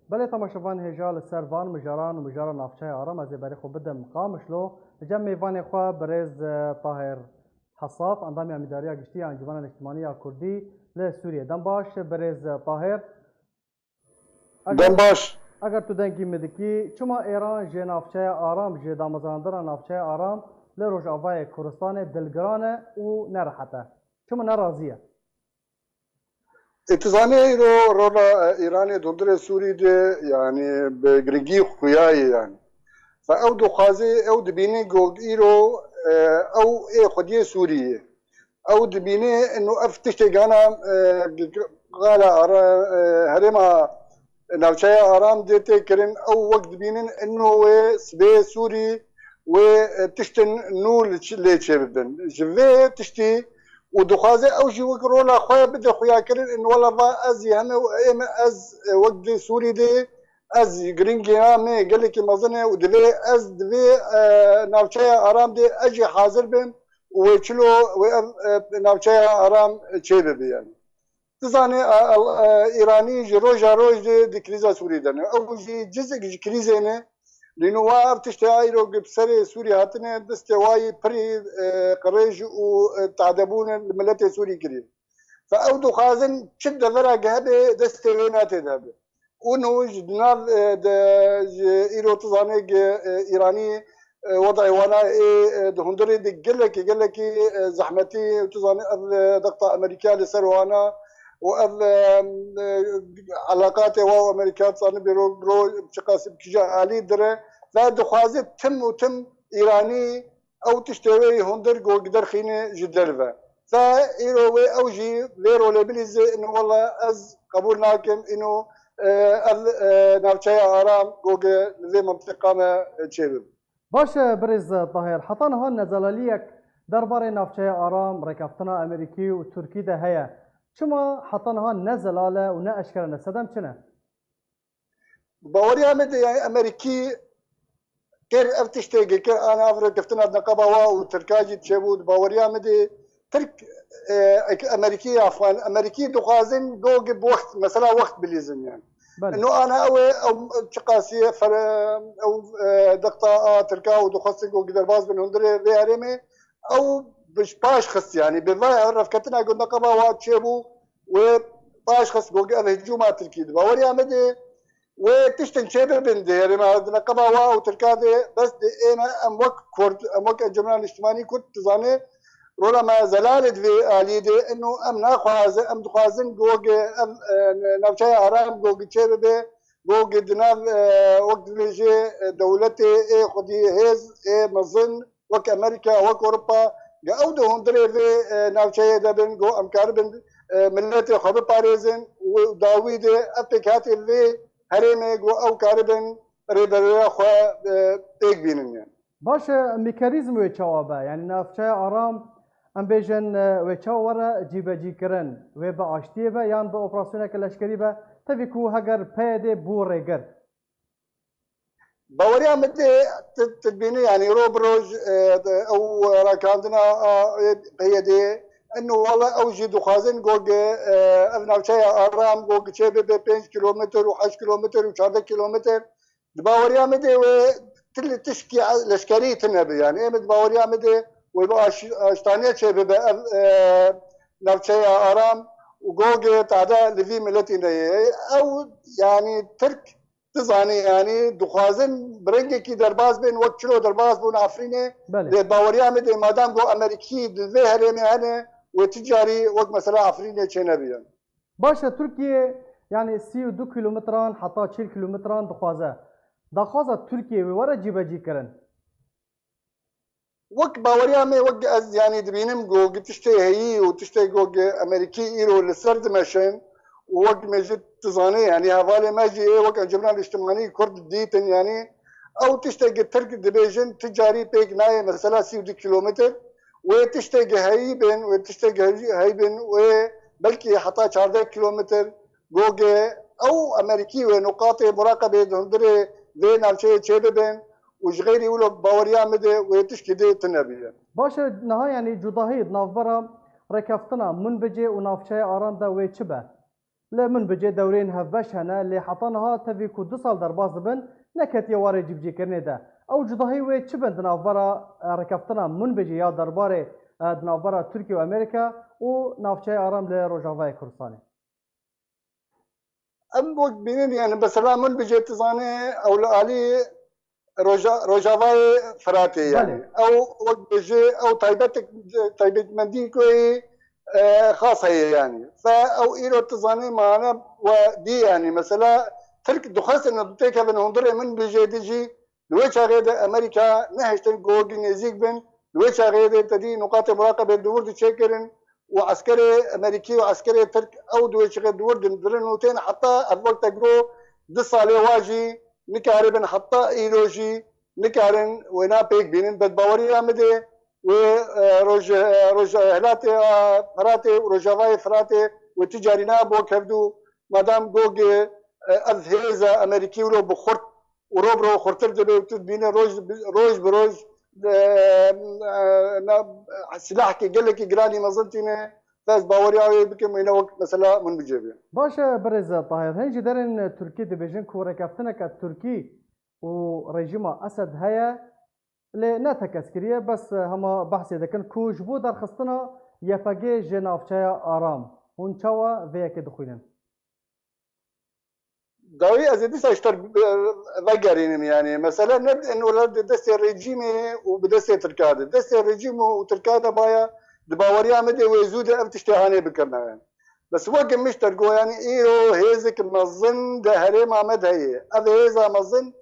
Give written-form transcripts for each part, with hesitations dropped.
بله تماشاوان هجال سروان مجاران و مجاران نافچه آرام از بری خوب بدم قامشلو جمع میوان خوا برز طاهر حصاف endamê Emîndariya Giştî انجمن اجتماعی الكوردي لسوريا دم باش برز طاهر دم باش اگر تو دنگی مدکی چما ایران جه نافچه آرام جه دامزاندران نافچه آرام لروجاوای کوردستان دلگرانه و نرحته چما نرازیه اتزانه رو رولا ایرانی دندر سوری ده يعني بگرگی خویایی يعني فاو دخوازه او دبینه گوگ ایرو او ای خودی سوریه او دبینه انه افتشت جانا قال هرما ناوچای آرام دیته کرن او وقت دبینن انه سبی سوری و تشتن نول لیچه بدن جوه تشتی ودخوازه او شي وك رولا خويا بده خويا كرن ان والله ما از يعني از وقت سوري دي از جرينجي مي قال لك مازنه ودبي از دبي ناوچايا ارام دي اجي حاضر بم وچلو ناوچايا ارام چيبه بيان تزاني ايراني جروجا روج دي كريزا سوري دنا او جي جزء كريزه لأنه وار تشتايرو بسري سوريا هاتنا دستواي بري قريج وتعذبون الملت سوري كريم فأودو خازن شد ذرا هذا دستوينات هذا ونو جدنا إيرو تزانيق إيراني وضعي وانا هندري دي قال لك زحمتي تزاني ضغطة أمريكا لسروانا وأذ علاقاتي واو أمريكا صار برو شقاس بكجا علي درة لا دخوازت تم وتم إيراني أو تشتري هندر جو قدر خينة جدلفة فإيرو أوجي غيرو لبليز إنه والله أز قبول ناكم إنه ناوچايا آرام جو زي منطقة ما تشيبم باش برز طاهر حطان هون نزلاليك درباري ناوچايا آرام ركفتنا أمريكي وتركي ده هيا شما حطانها نزلاله و نه اشکرانه صدام چنه؟ باوري عمد يعني امريكي كير افتشتيجي كير انا افرق كفتنا نقبوا وتركاجي تشبود باوري عمد ترك امريكي عفوا امريكي دغازن دوق بوقت مثلا وقت بليزن يعني انه انا او شقاسيه او دقطه تركا ودخصك وقدر باز بن هندري ريارمي او باش خص يعني بالله عرف كتنا قلنا قبا واتشيبو وباش خص قوقي الهجومات الكيد باوري عمدي وتشتن شيبه بندير ما عندنا قبا واو تركادي بس دي انا اموك كورد اموك الجمعيه الاجتماعي كنت تزاني رولا ما زلالت في الي دي انه ام ناخذ ام دخازن قوقي نوشاي ارام قوقي شيبه قوقي دنا وقت اللي دولتي اي خدي هيز اي مظن وك امريكا وك اوروبا جاودو هندري في ناوچاي دبن جو امكار بن ملتي خب باريزن وداويد افكاتي في هرمي جو او كاربن ريبرا خو تيك بينن يعني باش ميكانيزم وچوابه يعني ناوچاي آرام ام بيجن وچاوره جيبجي كرن و با اشتي به يان با اوپراسيون كلشكري به تبيكو هگر پيد بورگر باوري عمد تبيني يعني روبروج او راكاندنا هي دي انه والله اوجي دخازن جوج ناوچايا ارام جوج شبه ب 5 كيلومتر و8 كيلومتر و4 كيلومتر باوري عمد تل تشكي لشكري تنبي يعني ايه باوري عمد ويبقى اشتانيه شبه ب ناوچايا ارام وجوج تعدا لفي ملتنا او يعني ترك تزاني يعني دخوازن برنجي كي درباز بين وقت شلو درباز بون عفرينه باوريا مد مادام جو امريكي دزي هرمي هنا وتجاري وقت مثلا عفرينه تشنبيا باشا تركيا يعني 32 كيلومتران حتى 40 كيلومتران دخوازه تركيا ورا جيبجي كرن وقت باوريا مي وقت از يعني دبينم جو تشتي هي وتشتي جو امريكي ايرو لسرد ماشين ووقت ما جيت تزاني يعني هذا ما جي وقت الجمعيه الاجتماعيه كرد ديتن يعني او تشتاق ترك دبيجن تجاري بيك ناي مثلا 60 كيلومتر وتشتاق هيبن وتشتاق هيبن وبلكي حتى 4 كيلومتر جوجي او امريكي ونقاط مراقبه هندري بين الشيء تشببن وجغيري يقولوا باوريا مدي وتشكي تنبيه باشا نهاية يعني جداهيد نافبرا ركفتنا من بجي ونافشاي آرام دا ويتشبه لمن بجي دورين هفش هنا اللي حطنها تبي كو 2 سال درباز بن نكت يواري جبجي كرني ده او جدهي وي تشبن دنافرا ركفتنا من بجي يا درباري دنافرا تركيا وامريكا ونافشي ارام لروجافاي كردستاني ام وقت بينين يعني بس لا من بجي تزاني او علي روجافاي فراتي يعني او وقت بجي او طيبت مندي كوي خاصة يعني فأو إيرو تزاني معنا ودي يعني مثلا ترك دخلت إنه بتيجي بن هندرة من بيجي ديجي لويش غير أمريكا نهشتن جوجين يزيك بن لويش غير تدي نقاط مراقبة دور تشكرن وعسكري أمريكي وعسكري ترك أو دويش غير دور درنوتين حتى الوقت تجرو دصالي واجي نكاربن حتى إيروجي نكارن ونا بيك بينن بدباوري عمدي وروج هلاتي فراتي وروجافاي فراتي وتجارينا بو كفدو مادام جوج اذهيزا امريكي ولو بخرت وروبرو خرتر دبي وتدبين روج بروج سلاح كي قال لك جراني مازلتينه فاز باوريا بكم هنا وقت مثلا من بجيبه باشا برز طاهر هنجي درن تركي دبيجن كوره كافتنك التركي ورجيم اسد هيا لناتك اسكريه بس هما بحثي دكن كوج بو در خستنا يفاجي جنافچايا آرام هون چاوا ويك دخوينن داوي ازيدي ساشتر فاجرين يعني مثلا نبدا انه ولد دستي الرجيمي وبدستي تركاده دستي الرجيم وتركاده بايا دباوريا مدي ويزوده اب تشتهاني بكرنا يعني بس وقت مش ترجو يعني ايرو هيزك مظن ده هريم عمد هي هذا هيزا مظن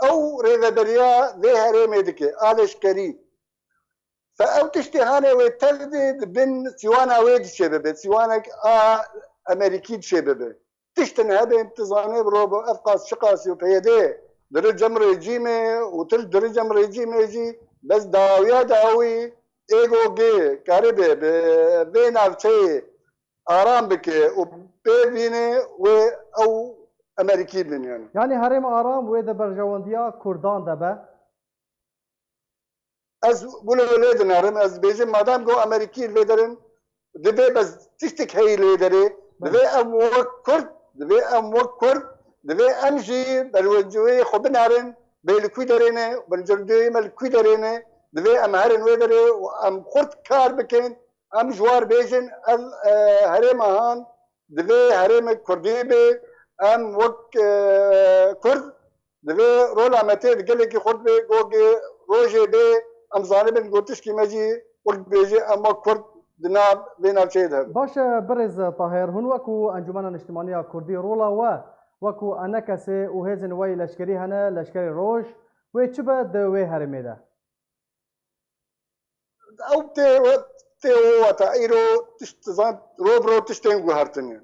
او ريذا بريا ذي هريم يدك آلش كري فأو تشتهاني ويتردد بين سيوانا ويد شبابه سيوانك أمريكي شبابه تشتن هذا انتظامي بروبو أفقاس شقاسي وبيدي درجم ريجيمي وتل درجم ريجيمي يجي بس داوية داوي ايغو جي كاربي بين عفشي آرام بكي وبيبيني او أمريكي بن يعني هرم آرام ويدا برجوانديا كردان دبا از بولا ولاد نارم از بيجي مادام جو امريكي ليدرن دبي بس تشتك هي ليدري دبي ام وكر دبي ام وكر دبي امجي بالوجوي خب نارن بالكوي درينه بالجردي مالكوي درينه دبي ام هرن ويدري وام خرط كار بكين ام جوار بيجن هرم هان دبي هرم كردي بي ام وك كرد دبي رولا متى قال لك خد بي جوجي روجي بي ام ظالم قلتش كي ماجي وقت بيجي اما كرد دناب بين الشيء هذا باشا برز طاهر هون وكو انجمن الاجتماعيه كردي رولا وكو انكس وهزن وي لشكري هنا لشكري روج ويتشبه دوي هرميدا او تي وتايرو تشتزان روبرو تشتين هارتني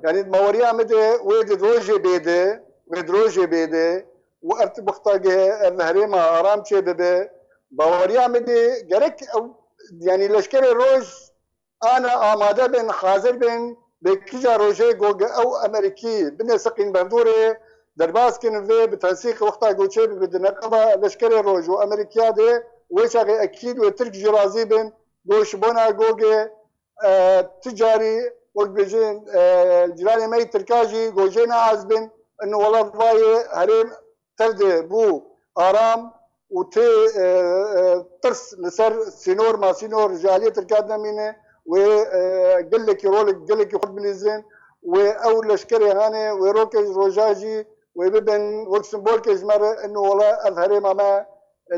يعني موريا مدي ويد روجي بيدي وقت بختاجه الهريمه ارام شي بده باوريا مدي جرك يعني لشكري روج انا اماده بين حاضر بين بكجا روجي جوج او امريكي بنسقين بندوري درباس كن في بتنسيق وقتها جوتشي بدنا لشكري روج وامريكا دي وشغي اكيد وترك جرازي بين جوش بونا جوج تجاري وقت بيجين الجيراني مي تركاجي جوجينا عازبين انه والله ضايع هريم تردي بو ارام وتي ترس لسر سينور ما سينور جاليه تركادنا مينه وقال لك يرولك قال لك يخد من الزين واول لشكري هاني ويروكج روجاجي وببن وكسمبول كجمر انه والله اظهري ما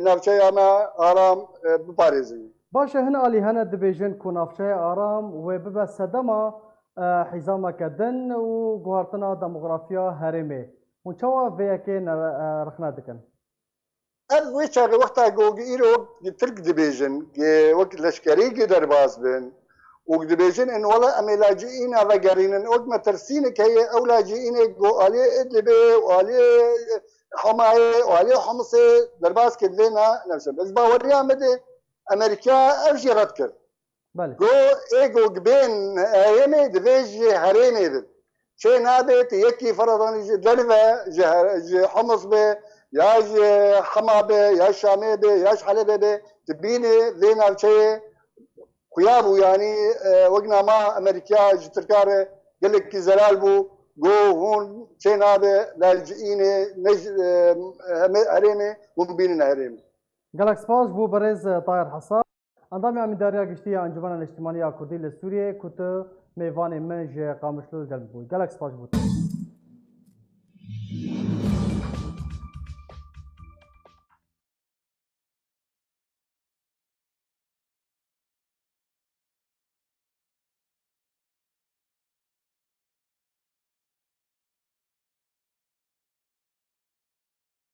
نافشي ما ارام بباريزي باشا هنا اللي هنا دبيجن كونافشي ارام وببا سدما حزام كدن وجوهرتنا ديموغرافيا هرمي وشوا فيكين رخنا دكن ويش هذا وقتها جوجيرو ترك دبيجن وقت لشكري قدر باز بين ودبيجن انه والله ام لاجئين هذا قارين ان ما ترسينك هي او لاجئين جو عليه ادلبي وعليه حمايه وعليه حمصي درباس كدلنا نفسه بس باوريا مدي امريكا ارجي رتكر جو ايجو جبين ايامي دبيج هريمي بد شيء نابت يكي فرضا دلفه حمص به ياج حمابه ياج شامبه ياج حلبه تبيني ذينا شيء خيابو يعني وقنا ما امريكا تركاره قلك زلال بو جو هون سينابه لاجئين نج هرمه ومبين هرمه گلک سپاس بو برز طاهر حصاف اندام امîndariya گiştî انجمن الاجتماعی الكوردي لسوريا كنت ميوان من قامشلو قلب بو گلک سپاس بو